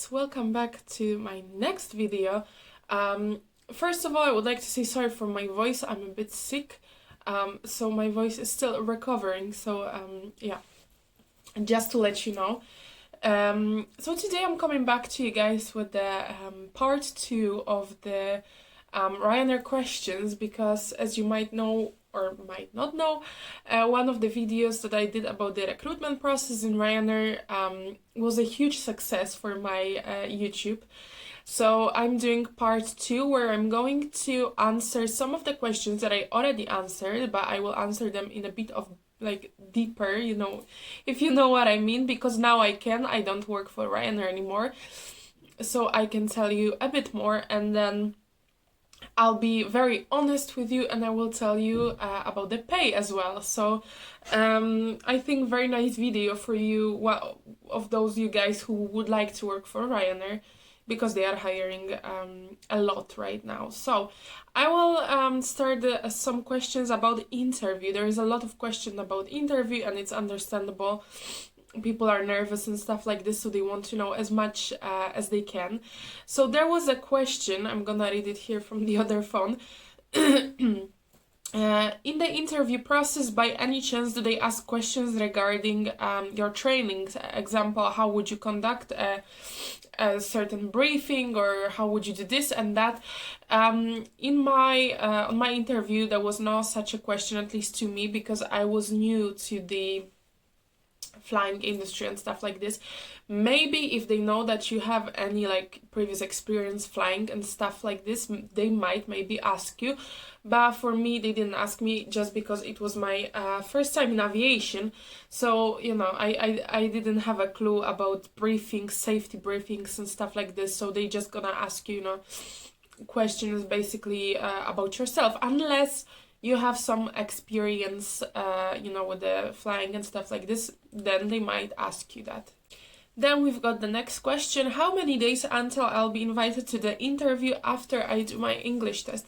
guys, welcome back to my next video. First of all, I would like to say sorry for my voice. I'm a bit sick, so my voice is still recovering, so yeah, just to let you know. So today I'm coming back to you guys with the part 2 of the Ryanair questions, because as you might know or might not know, one of the videos that I did about the recruitment process in Ryanair was a huge success for my YouTube. So I'm doing part 2 where I'm going to answer some of the questions that I already answered, but I will answer them in a bit of like deeper, you know, if you know what I mean, because now I don't work for Ryanair anymore, so I can tell you a bit more, and then I'll be very honest with you and I will tell you about the pay as well. So I think very nice video for you, well, of those you guys who would like to work for Ryanair, because they are hiring a lot right now. So I will start some questions about the interview. There is a lot of questions about interview, and it's understandable. People are nervous and stuff like this, so they want to know as much as they can. So there was a question, I'm gonna read it here from the other phone. In the interview process, by any chance, do they ask questions regarding your trainings? Example, how would you conduct a certain briefing, or how would you do this and that? In my on my interview, there was no such a question, at least to me, because I was new to the flying industry and stuff like this. Maybe if they know that you have any like previous experience flying and stuff like this, they might maybe ask you, but for me they didn't ask me, just because it was my first time in aviation. So you know, I didn't have a clue about briefings, safety briefings and stuff like this, so they just gonna ask you, you know, questions basically about yourself, unless you have some experience, you know, with the flying and stuff like this, then they might ask you that. Then we've got the next question. How many days until I'll be invited to the interview after I do my English test?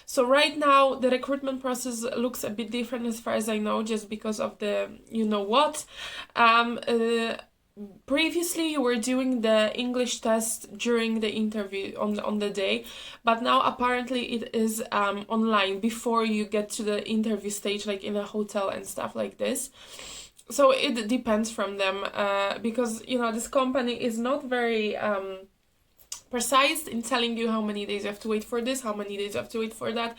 So right now, the recruitment process looks a bit different as far as I know, just because of the, you know what. Previously you were doing the English test during the interview on the day, but now apparently it is online before you get to the interview stage, like in a hotel and stuff like this. So it depends from them, because you know, this company is not very precise in telling you how many days you have to wait for this, how many days you have to wait for that.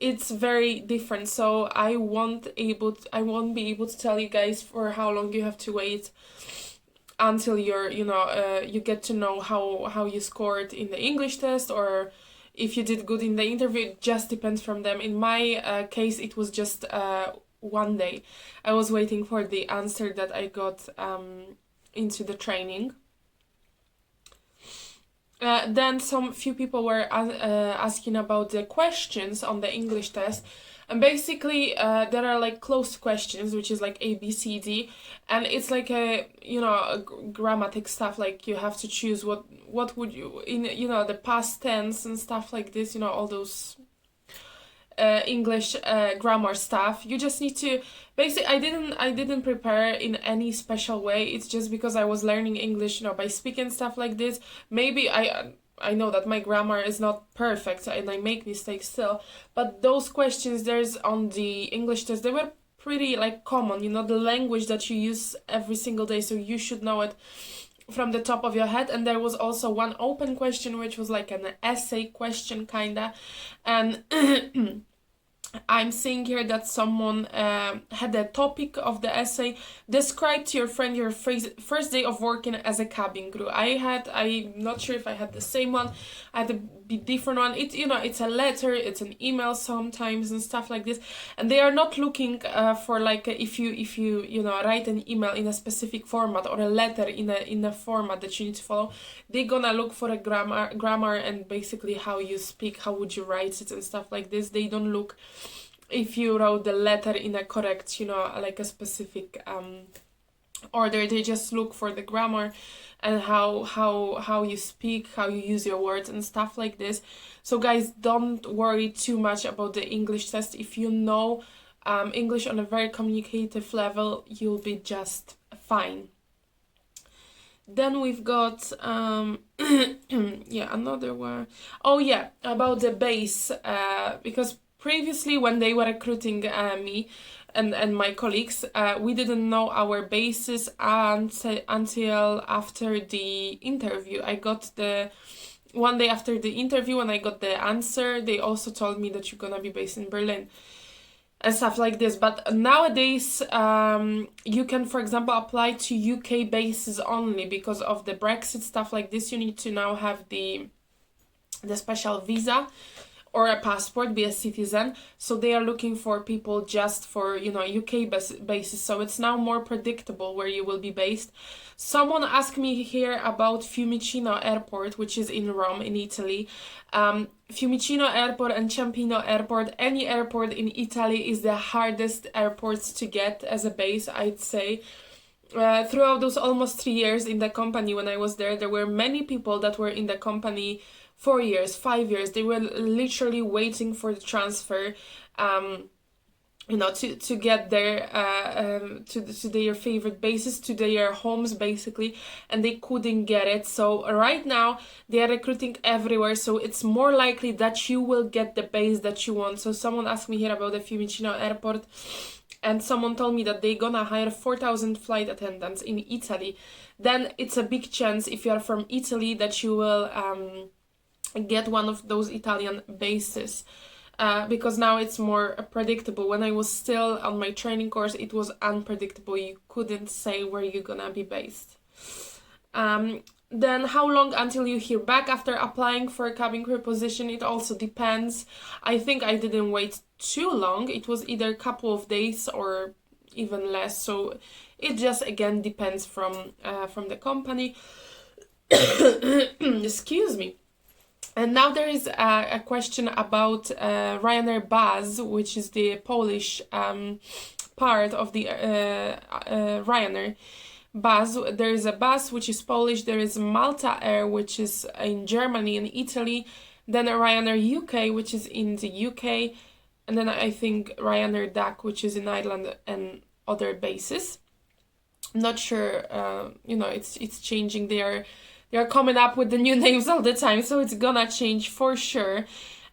It's very different, so I won't be able to tell you guys for how long you have to wait until you're, you know, you get to know how you scored in the English test, or if you did good in the interview. It just depends from them. In my case, it was just 1 day. I was waiting for the answer that I got into the training. Then few people were asking about the questions on the English test. And basically, there are like closed questions, which is like A, B, C, D, and it's like a, you know, a grammatic stuff. Like you have to choose what would you, in, you know, the past tense and stuff like this. You know, all those English grammar stuff. You just need to basically. I didn't prepare in any special way. It's just because I was learning English, you know, by speaking stuff like this. Maybe I know that my grammar is not perfect and I make mistakes still, but those questions there's on the English test, they were pretty like common, you know, the language that you use every single day, so you should know it from the top of your head. And there was also one open question, which was like an essay question kinda, and I'm seeing here that someone had a topic of the essay: describe to your friend your first day of working as a cabin crew. I'm not sure if I had the same one. I had a bit different one. It's, you know, it's a letter, it's an email sometimes and stuff like this, and they are not looking for like if you you know, write an email in a specific format, or a letter in a format that you need to follow. They're gonna look for a grammar and basically how you speak, how would you write it and stuff like this. They don't look if you wrote the letter in a correct, you know, like a specific order. They just look for the grammar and how you speak, how you use your words and stuff like this. So guys, don't worry too much about the English test. If you know English on a very communicative level, you'll be just fine. Then we've got yeah, another one. Oh yeah, about the base. Because previously when they were recruiting me and my colleagues, we didn't know our bases until after the interview. I got the one day after the interview, when I got the answer, they also told me that you're gonna be based in Berlin and stuff like this. But nowadays, you can, for example, apply to UK bases only because of the Brexit stuff like this. You need to now have the special visa or a passport, be a citizen. So they are looking for people just for, UK bases. So it's now more predictable where you will be based. Someone asked me here about Fiumicino Airport, which is in Rome, in Italy. Fiumicino Airport and Ciampino Airport, any airport in Italy is the hardest airports to get as a base, I'd say. Throughout those almost 3 years in the company when I was there were many people that were in the company 4 years, 5 years. They were literally waiting for the transfer, to get their to their favorite bases, to their homes basically, and they couldn't get it. So right now they are recruiting everywhere, so it's more likely that you will get the base that you want. So someone asked me here about the Fiumicino Airport, and someone told me that they're gonna hire 4,000 flight attendants in Italy. Then it's a big chance, if you are from Italy, that you will get one of those Italian bases. Because now it's more predictable. When I was still on my training course, it was unpredictable. You couldn't say where you're gonna be based. Then how long until you hear back after applying for a cabin crew position? It also depends. I think I didn't wait too long. It was either a couple of days or even less. So it just, again, depends from the company. Excuse me. And now there is a question about Ryanair bus, which is the Polish part of the Ryanair bus. There is a bus which is Polish, there is Malta Air, which is in Germany and Italy, then Ryanair UK, which is in the UK, and then I think Ryanair DAC, which is in Ireland and other bases. I'm not sure, it's changing. They are coming up with the new names all the time, so it's gonna change for sure.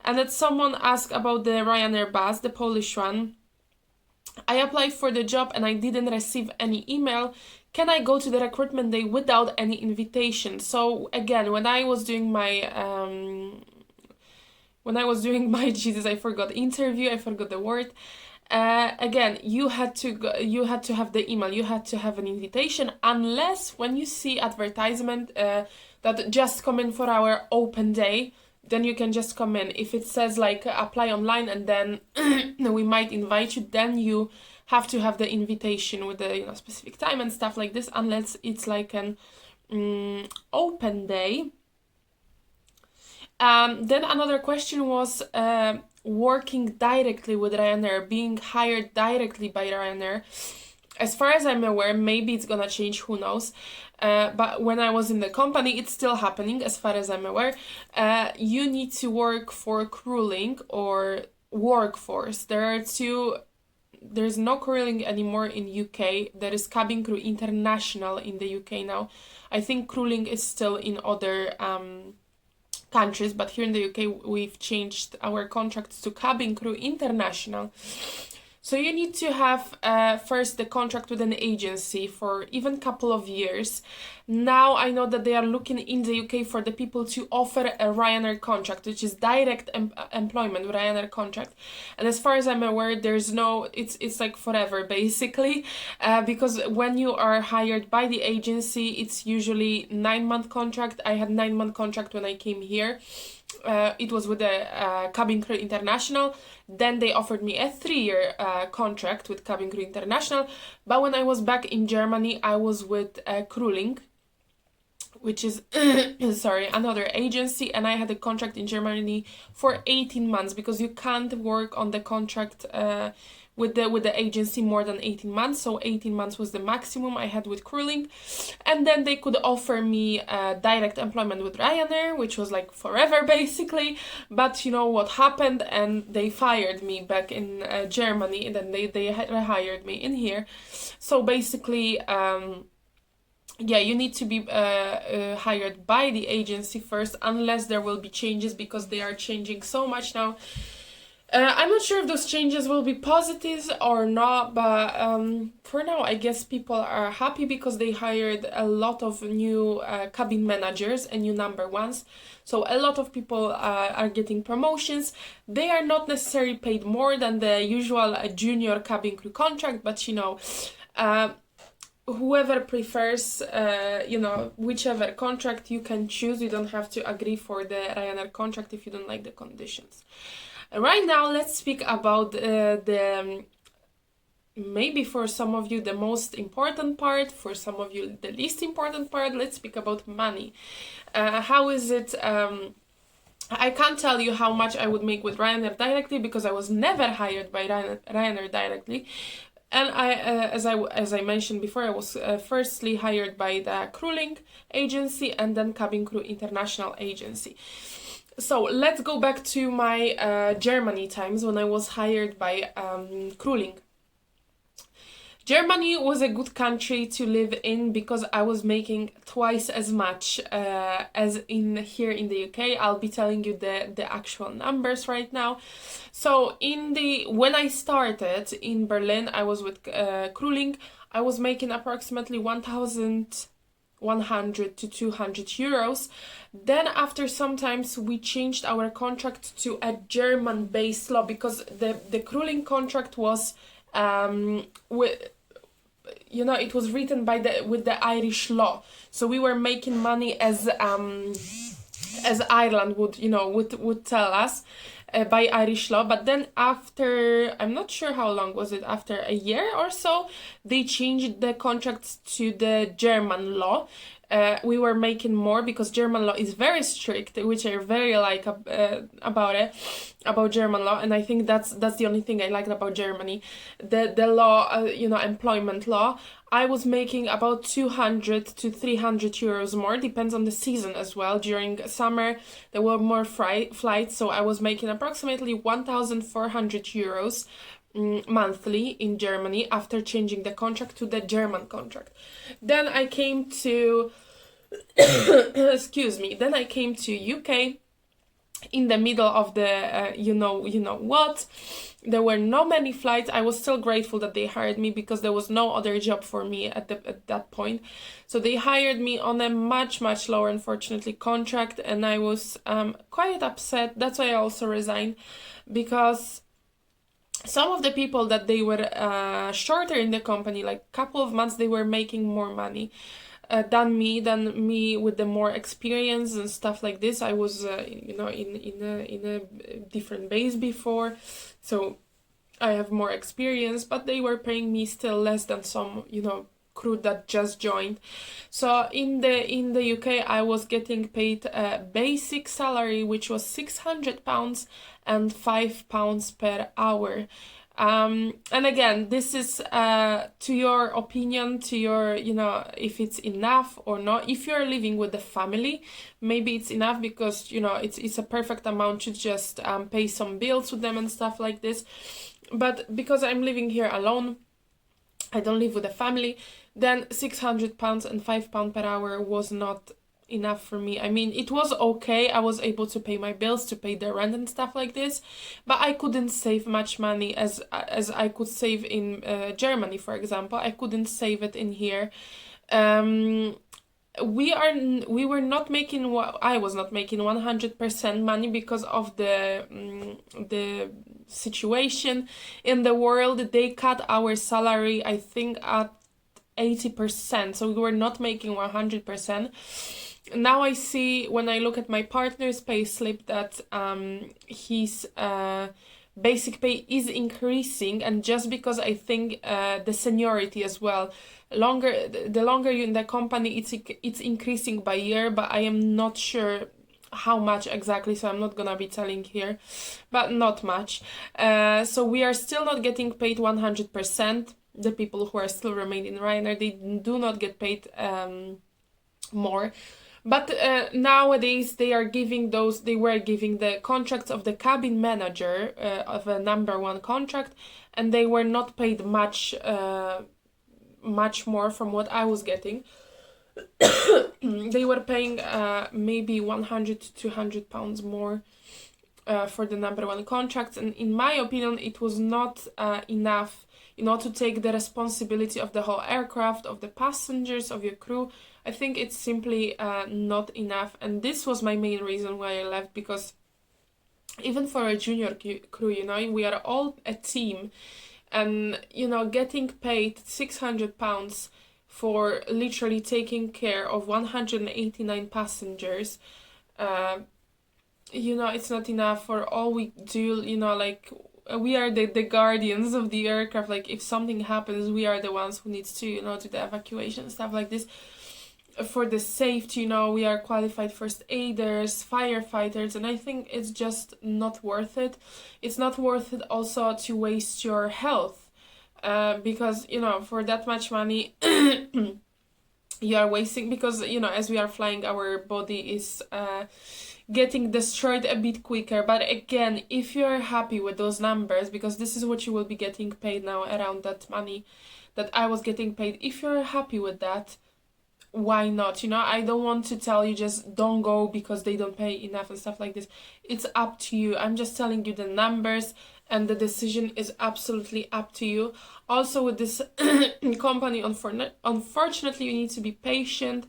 And then someone asked about the Ryanair bus, the Polish one. I applied for the job and I didn't receive any email. Can I go to the recruitment day without any invitation? So again, when I was doing my Jesus, I forgot interview, I forgot the word. Again, you had to have the email, you had to have an invitation, unless when you see advertisement that just come in for our open day, then you can just come in. If it says like apply online and then we might invite you, then you have to have the invitation with the specific time and stuff like this, unless it's like an open day. Then another question was working directly with Ryanair, being hired directly by Ryanair. As far as I'm aware, maybe it's gonna change, who knows. But when I was in the company, it's still happening, as far as I'm aware. You need to work for Crewlink or Workforce. There's no Crewlink anymore in UK. There is Cabin Crew International in the UK now. I think Crewlink is still in other countries, but here in the UK we've changed our contracts to Cabin Crew International. So you need to have first the contract with an agency for even a couple of years. Now I know that they are looking in the UK for the people to offer a Ryanair contract, which is direct employment with Ryanair contract. And as far as I'm aware, there's no, it's like forever basically, because when you are hired by the agency, it's usually 9-month contract. I had 9-month contract when I came here. It was with the Cabin Crew International. Then they offered me a 3-year contract with Cabin Crew International. But when I was back in Germany, I was with Crewlink, which is another agency, and I had a contract in Germany for 18 months because you can't work on the contract with the agency more than 18 months. So 18 months was the maximum I had with Crewlink. And then they could offer me direct employment with Ryanair, which was like forever basically. But you know what happened, and they fired me back in Germany, and then they rehired me in here. So basically yeah, you need to be hired by the agency first, unless there will be changes, because they are changing so much now. I'm not sure if those changes will be positives or not, but for now, I guess people are happy because they hired a lot of new cabin managers and new number ones. So a lot of people are getting promotions. They are not necessarily paid more than the usual junior cabin crew contract, but whoever prefers, whichever contract you can choose. You don't have to agree for the Ryanair contract if you don't like the conditions. Right now, let's speak about the maybe for some of you the most important part, for some of you the least important part. Let's speak about money. How is it? I can't tell you how much I would make with Ryanair directly, because I was never hired by Ryanair directly. And as I mentioned before, I was firstly hired by the Crewlink agency and then Cabin Crew International agency. So let's go back to my Germany times when I was hired by Crewlink. Germany was a good country to live in because I was making twice as much as here in the UK. I'll be telling you the actual numbers right now. So when I started in Berlin, I was with Crewlink. I was making approximately 1,100 to 200 euros. Then after sometimes we changed our contract to a German-based law, because the Crewlink contract was it was written with the Irish law. So we were making money as Ireland would tell us by Irish law. But then after, I'm not sure how long was it, after a year or so, they changed the contracts to the German law. We were making more because German law is very strict, which I very like about German law, and I think that's the only thing I liked about Germany. The law, employment law. I was making about 200 to 300 euros more, depends on the season as well. During summer, there were more flights, so I was making approximately 1,400 euros monthly in Germany after changing the contract to the German contract. Then I came to Then I came to UK in the middle of the what. There were no many flights. I was still grateful that they hired me because there was no other job for me at that point. So they hired me on a much lower, unfortunately, contract, and I was quite upset. That's why I also resigned, because some of the people that they were shorter in the company, like couple of months, they were making more money than me with the more experience and stuff like this. I was in a different base before, so I have more experience, but they were paying me still less than some crew that just joined. So in the UK, I was getting paid a basic salary, which was £600 and £5 per hour. And again, this is to your opinion, to your, if it's enough or not. If you're living with the family, maybe it's enough, because, it's a perfect amount to just pay some bills with them and stuff like this. But because I'm living here alone, I don't live with a family, then £600 and £5 per hour was not enough for me. I mean, it was okay. I was able to pay my bills, to pay the rent and stuff like this, but I couldn't save much money as I could save in Germany, for example. I couldn't save it in here. We were not making I was not making 100% money because of the situation in the world. They cut our salary, I think, at 80%, so we were not making 100%. Now I see, when I look at my partner's pay slip, that his basic pay is increasing, and just because I think the seniority as well, the longer you're in the company, it's increasing by year, but I am not sure how much exactly, so I'm not gonna be telling here, but not much. So we are still not getting paid 100%. The people who are still remaining in Ryanair, they do not get paid more. But nowadays they were giving the contracts of the cabin manager of a number one contract, and they were not paid much more from what I was getting. they were paying maybe 100 to 200 pounds more for the number one contracts, and in my opinion it was not enough, you know, to take the responsibility of the whole aircraft, of the passengers, of your crew. I think it's simply not enough, and this was my main reason why I left, because even for a junior crew, you know, we are all a team, and you know, getting paid 600 pounds for literally taking care of 189 passengers, you know, it's not enough. For all we do, you know, like, we are the guardians of the aircraft. Like, if something happens, we are the ones who needs to, you know, do the evacuation, stuff like this. For the safety, you know, we are qualified first aiders, firefighters, and I think it's just not worth it. It's not worth it also to waste your health, because, you know, for that much money you are wasting, because, you know, as we are flying, our body is getting destroyed a bit quicker. But again, if you're happy with those numbers, because this is what you will be getting paid now, around that money that I was getting paid, if you're happy with that, why not? You know, I don't want to tell you just don't go because they don't pay enough and stuff like this. It's up to you. I'm just telling you the numbers, and the decision is absolutely up to you. Also, with this company, unfortunately, you need to be patient.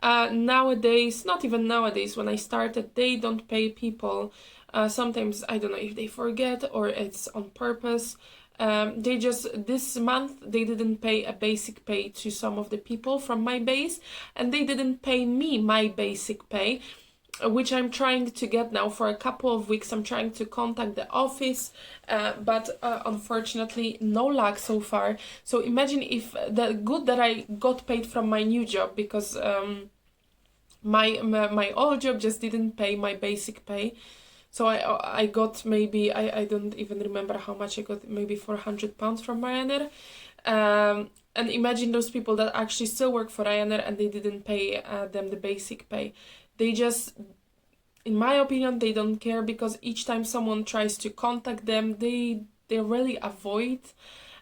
Nowadays, not even nowadays, when I started, they don't pay people. Sometimes, I don't know if they forget or it's on purpose. They just, this month, they didn't pay a basic pay to some of the people from my base, and they didn't pay me my basic pay, which I'm trying to get now for a couple of weeks. I'm trying to contact the office, but unfortunately no luck so far. So imagine if the good that I got paid from my new job, because my old job just didn't pay my basic pay. So I got maybe, I don't even remember how much I got, maybe 400 pounds from Ryanair. And imagine those people that actually still work for Ryanair and they didn't pay them the basic pay. They just, in my opinion, they don't care, because each time someone tries to contact them, they really avoid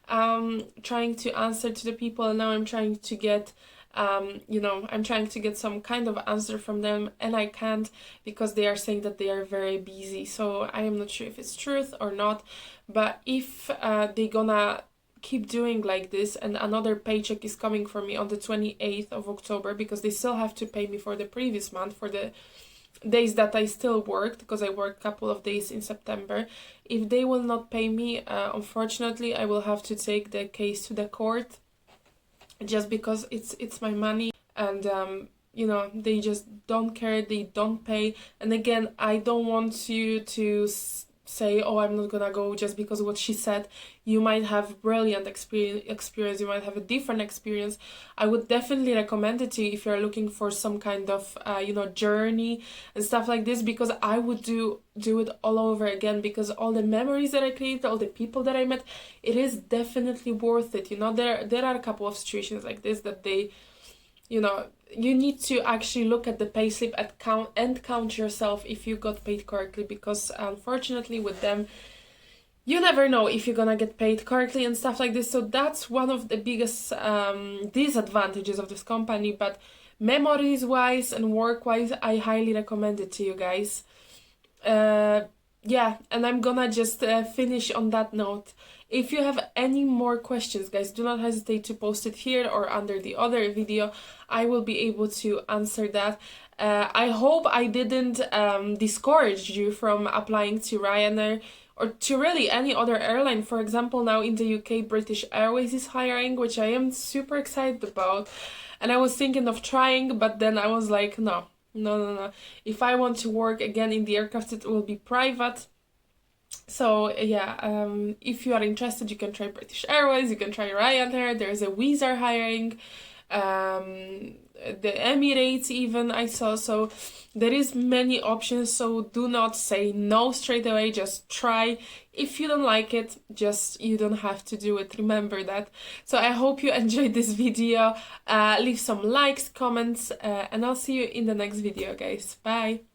trying to answer to the people. And now I'm trying to get you know, I'm trying to get some kind of answer from them, and I can't, because they are saying that they are very busy. So I am not sure if it's truth or not, but if they gonna keep doing like this, and another paycheck is coming for me on the 28th of October, because they still have to pay me for the previous month, for the days that I still worked, because I worked a couple of days in September. If they will not pay me, unfortunately, I will have to take the case to the court, just because it's my money, and you know, they just don't care, they don't pay. And again, I don't want you to say, oh, I'm not gonna go just because of what she said. You might have brilliant experience, you might have a different experience. I would definitely recommend it to you if you're looking for some kind of you know, journey and stuff like this, because I would do it all over again, because all the memories that I created, all the people that I met, it is definitely worth it. You know, there are a couple of situations like this that they, you know, you need to actually look at the payslip and count yourself if you got paid correctly, because unfortunately with them, you never know if you're gonna get paid correctly and stuff like this. So that's one of the biggest disadvantages of this company. But memories wise and work wise, I highly recommend it to you guys. Yeah, and I'm gonna just finish on that note. If you have any more questions, guys, do not hesitate to post it here or under the other video. I will be able to answer that. I hope I didn't discourage you from applying to Ryanair or to really any other airline. For example, now in the UK, British Airways is hiring, which I am super excited about. And I was thinking of trying, but then I was like, no. If I want to work again in the aircraft, it will be private. So yeah, if you are interested, you can try British Airways, you can try Ryanair. There's a Wizz Air hiring, the Emirates even I saw. So there is many options, so do not say no straight away, just try. If you don't like it, just, you don't have to do it, remember that. So I hope you enjoyed this video. Leave some likes, comments, and I'll see you in the next video, guys. Bye!